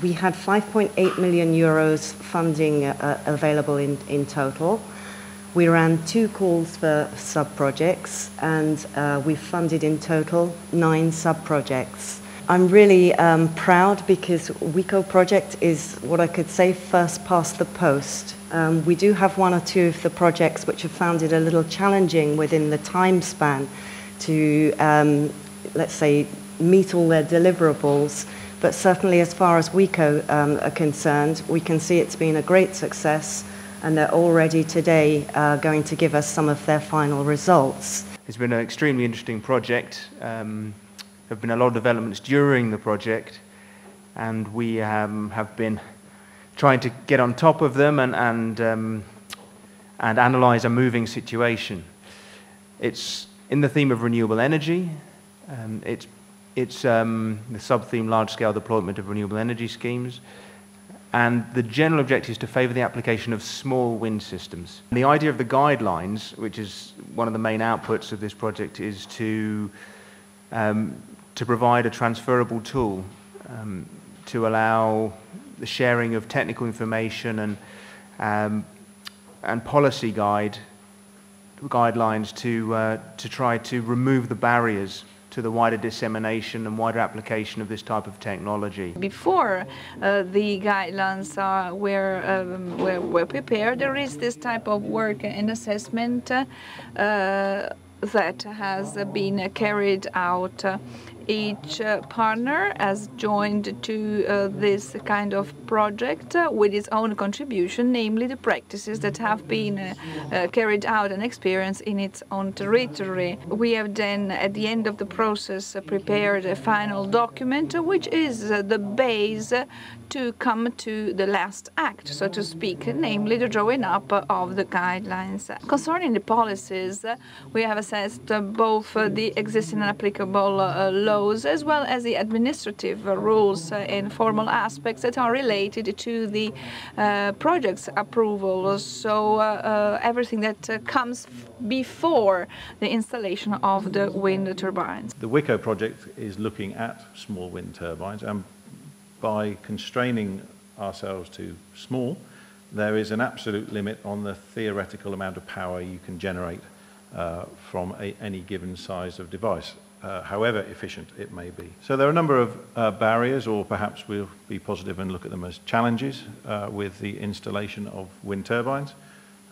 We had 5.8 million euros funding available in total. We ran 2 calls for sub-projects, and we funded in total 9 sub-projects. I'm really proud because WICO project is what I could say first past the post. We do have 1 or 2 of the projects which have found it a little challenging within the time span to, let's say, meet all their deliverables. But certainly as far as WICO are concerned, we can see it's been a great success, and they're already today going to give us some of their final results. It's been an extremely interesting project. There have been a lot of developments during the project, and we have been trying to get on top of them and analyse a moving situation. It's in the theme of renewable energy. It's the sub-theme large-scale deployment of renewable energy schemes. And the general objective is to favour the application of small wind systems. And the idea of the guidelines, which is one of the main outputs of this project, is to provide a transferable tool to allow the sharing of technical information and policy guidelines to try to remove the barriers to the wider dissemination and wider application of this type of technology. Before the guidelines were prepared, there is this type of work and assessment that has been carried out. Each partner has joined to this kind of project with its own contribution, namely the practices that have been carried out and experienced in its own territory. We have then, at the end of the process, prepared a final document, which is the base to come to the last act, so to speak, namely the drawing up of the guidelines. Concerning the policies, we have assessed both the existing and applicable laws as well as the administrative rules and formal aspects that are related to the project's approval, so everything that comes before the installation of the wind turbines. The WICO project is looking at small wind turbines, and by constraining ourselves to small, there is an absolute limit on the theoretical amount of power you can generate from any given size of device, however efficient it may be. So there are a number of barriers, or perhaps we'll be positive and look at them as challenges with the installation of wind turbines.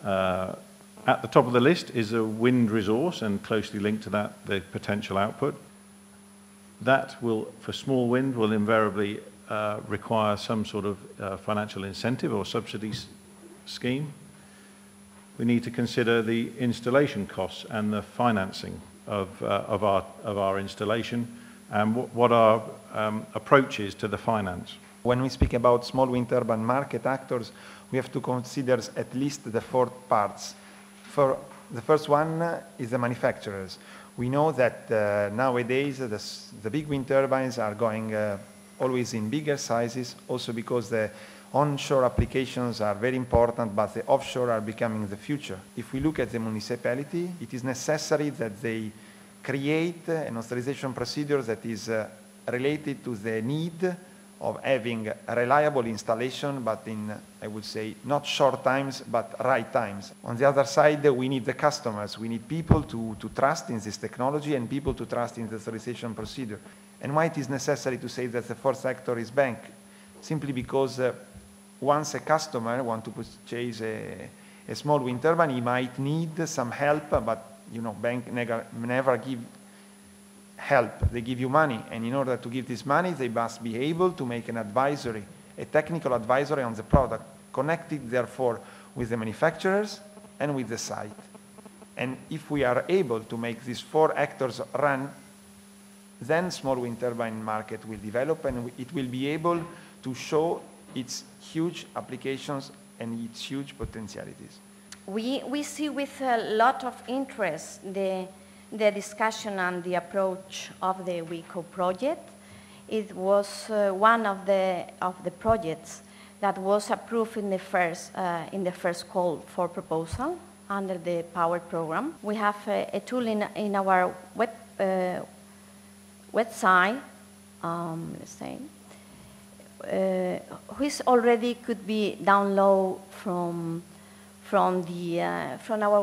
At the top of the list is a wind resource, and closely linked to that, the potential output. That will, for small wind, will invariably require some sort of financial incentive or subsidy scheme. We need to consider the installation costs and the financing of our installation, and what our approach is to the finance. When we speak about small wind turbine market actors, we have to consider at least the 4 parts. The first one is the manufacturers. We know that nowadays the big wind turbines are going always in bigger sizes, also because the onshore applications are very important, but the offshore are becoming the future. If we look at the municipality, it is necessary that they create an authorization procedure that is related to the need of having a reliable installation, but in, I would say, not short times, but right times. On the other side, we need the customers. We need people to trust in this technology and people to trust in the authorization procedure. And why it is necessary to say that the 4th sector is bank? Simply because once a customer wants to purchase a small wind turbine, he might need some help, but bank never give help. They give you money, and in order to give this money, they must be able to make an advisory, a technical advisory on the product, connected therefore with the manufacturers and with the site. And if we are able to make these 4 actors run, then small wind turbine market will develop, and it will be able to show its huge applications and its huge potentialities. We see with a lot of interest the discussion and the approach of the WICO project. It was one of the projects that was approved in the first call for proposal under the POWER program. We have a tool in our website, let's say, which already could be downloaded from our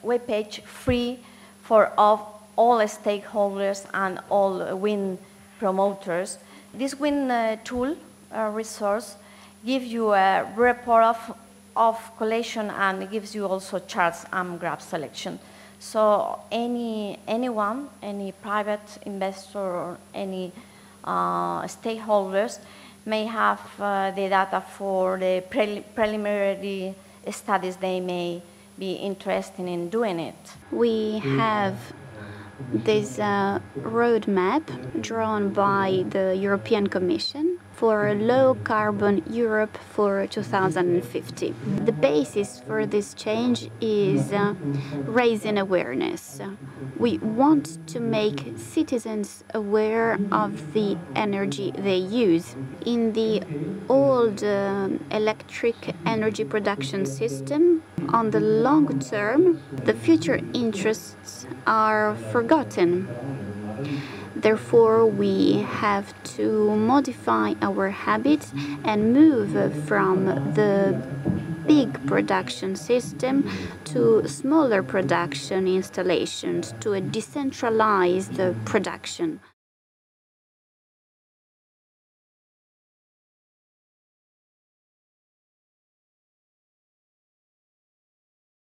web page, free for all stakeholders and all wind promoters. This wind tool resource gives you a report of collation and gives you also charts and graph selection. So anyone, any private investor or any stakeholders may have the data for the preliminary studies they may be interested in doing it. We have this roadmap drawn by the European Commission for low carbon Europe for 2050. The basis for this change is raising awareness. We want to make citizens aware of the energy they use. In the old electric energy production system, on the long term, the future interests are forgotten. Therefore, we have to modify our habits and move from the big production system to smaller production installations, to a decentralized production.